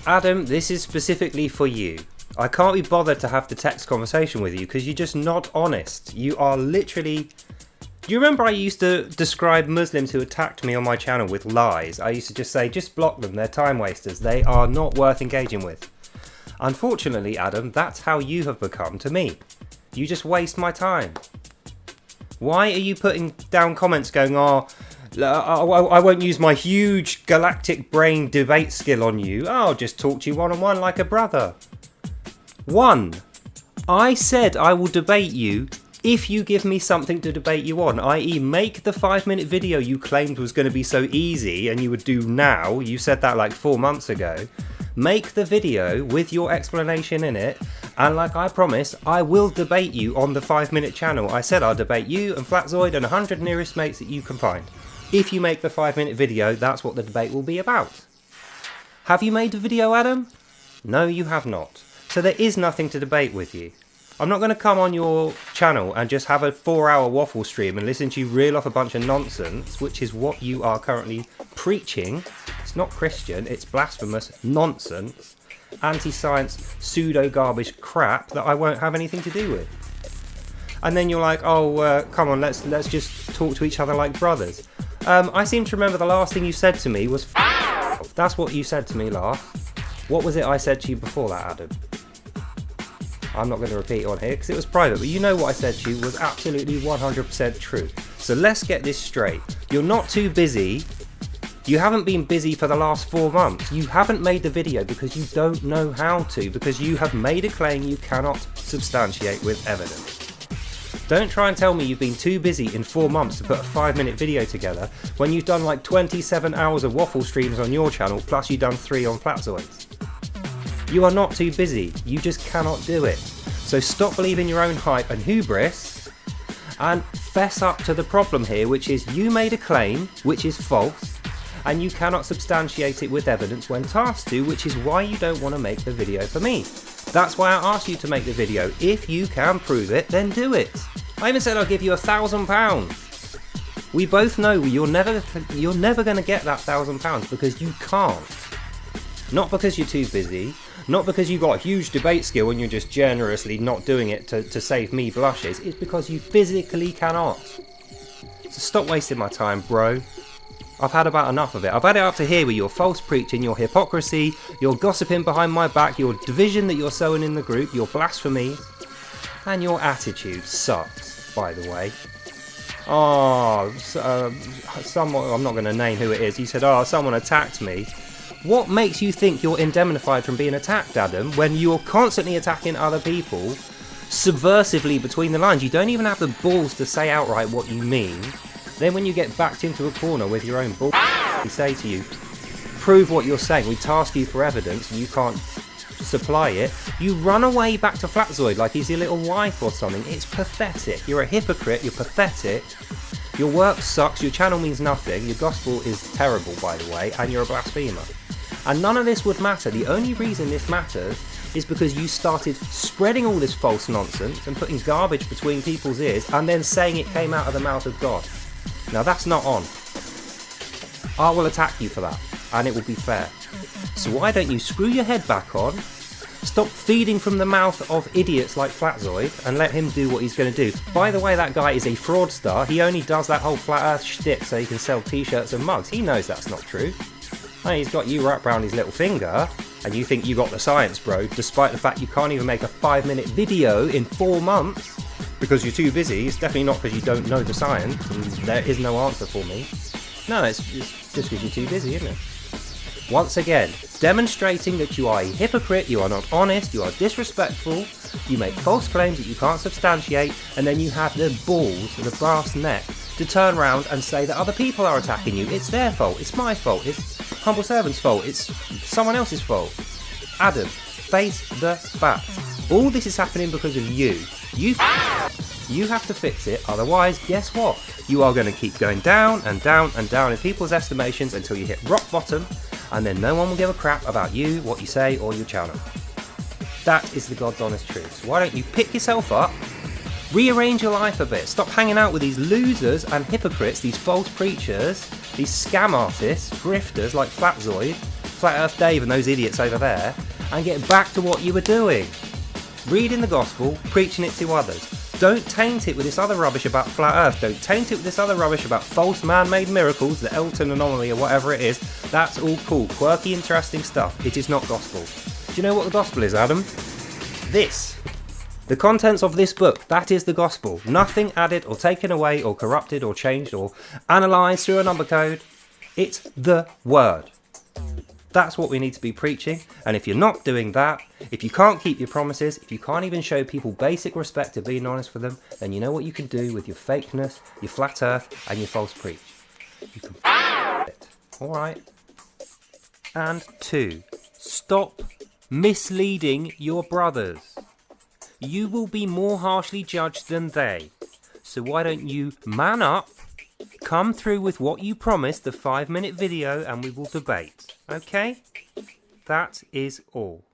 Adam, this is specifically for you. I can't be bothered to have the text conversation with you because you're just not honest. You are literally... Do you remember I used to describe Muslims who attacked me on my channel with lies? I used to just say, just block them, they're time wasters, they are not worth engaging with. Unfortunately, Adam, that's how you have become to me. You just waste my time. Why are you putting down comments going, oh, I won't use my huge galactic brain debate skill on you. I'll just talk to you one-on-one like a brother. 1. I said I will debate you if you give me something to debate you on, i.e. make the 5-minute video you claimed was going to be so easy and you would do now. You said that like 4 months ago. Make the video with your explanation in it, and like I promised, I will debate you on the 5-minute channel. I said I'll debate you and FlatZoid and 100 nearest mates that you can find. If you make the 5-minute video, that's what the debate will be about. Have you made the video, Adam? No, you have not. So there is nothing to debate with you. I'm not going to come on your channel and just have a 4-hour waffle stream and listen to you reel off a bunch of nonsense, which is what you are currently preaching. It's not Christian, it's blasphemous nonsense, anti-science, pseudo-garbage crap that I won't have anything to do with. And then you're like, oh, come on, let's just talk to each other like brothers. I seem to remember the last thing you said to me was that's what you said to me last. What was it I said to you before that, Adam? I'm not going to repeat it on here because it was private, but you know what I said to you was absolutely 100% true. So let's get this straight. You're not too busy. You haven't been busy for the last 4 months. You haven't made the video because you don't know how to, because you have made a claim you cannot substantiate with evidence. Don't try and tell me you've been too busy in 4 months to put a 5-minute video together when you've done like 27 hours of waffle streams on your channel, plus you've done 3 on FlatZoid's. You are not too busy, you just cannot do it. So stop believing your own hype and hubris and fess up to the problem here, which is you made a claim which is false and you cannot substantiate it with evidence when tasked to, which is why you don't want to make the video for me. That's why I asked you to make the video. If you can prove it, then do it. I even said I'll give you £1,000. We both know you're never going to get that £1,000 because you can't. Not because you're too busy, not because you've got huge debate skill and you're just generously not doing it to save me blushes. It's because you physically cannot. So stop wasting my time, bro. I've had about enough of it. I've had it up to here with your false preaching, your hypocrisy, your gossiping behind my back, your division that you're sowing in the group, your blasphemy, and your attitude sucks, by the way. Oh, someone, I'm not going to name who it is. He said, oh, someone attacked me. What makes you think you're indemnified from being attacked, Adam, when you're constantly attacking other people subversively between the lines? You don't even have the balls to say outright what you mean. Then when you get backed into a corner with your own bull, we say to you, prove what you're saying. We task you for evidence and you can't supply it. You run away back to FlatZoid like he's your little wife or something. It's pathetic. You're a hypocrite. You're pathetic. Your work sucks. Your channel means nothing. Your gospel is terrible, by the way, and you're a blasphemer. And none of this would matter. The only reason this matters is because you started spreading all this false nonsense and putting garbage between people's ears and then saying it came out of the mouth of God. Now that's not on. I will attack you for that, and it will be fair. So why don't you screw your head back on, stop feeding from the mouth of idiots like FlatZoid, and let him do what he's going to do. By the way, that guy is a fraudster. He only does that whole flat earth shtick so he can sell t-shirts and mugs. He knows that's not true. Hey, he's got you wrapped around his little finger, and you think you got the science, bro, despite the fact you can't even make a 5-minute video in 4 months because you're too busy. It's definitely not because you don't know the science, and there is no answer for me. No, it's just because you're too busy, isn't it? Once again, demonstrating that you are a hypocrite, you are not honest, you are disrespectful, you make false claims that you can't substantiate, and then you have the balls, the brass neck, to turn around and say that other people are attacking you. It's their fault, it's my fault, it's humble servant's fault, it's someone else's fault. Adam, face the fact. All this is happening because of you. You have to fix it, otherwise, guess what? You are going to keep going down and down and down in people's estimations until you hit rock bottom, and then no one will give a crap about you, what you say, or your channel. That is the God's honest truth. So why don't you pick yourself up, rearrange your life a bit, stop hanging out with these losers and hypocrites, these false preachers, these scam artists, grifters like FlatZoid, Flat Earth Dave and those idiots over there and get back to what you were doing. Reading the gospel, preaching it to others. Don't taint it with this other rubbish about Flat Earth. Don't taint it with this other rubbish about false man-made miracles, the Elton anomaly or whatever it is. That's all cool, quirky, interesting stuff. It is not gospel. Do you know what the gospel is, Adam? This. The contents of this book, that is the gospel. Nothing added or taken away or corrupted or changed or analysed through a number code. It's the word. That's what we need to be preaching, and if you're not doing that, if you can't keep your promises, if you can't even show people basic respect of being honest with them, then you know what you can do with your fakeness, your flat earth, and your false preach. You can it. Alright? And 2. Stop misleading your brothers. You will be more harshly judged than they. So why don't you man up, come through with what you promised, the 5-minute video, and we will debate. Okay? That is all.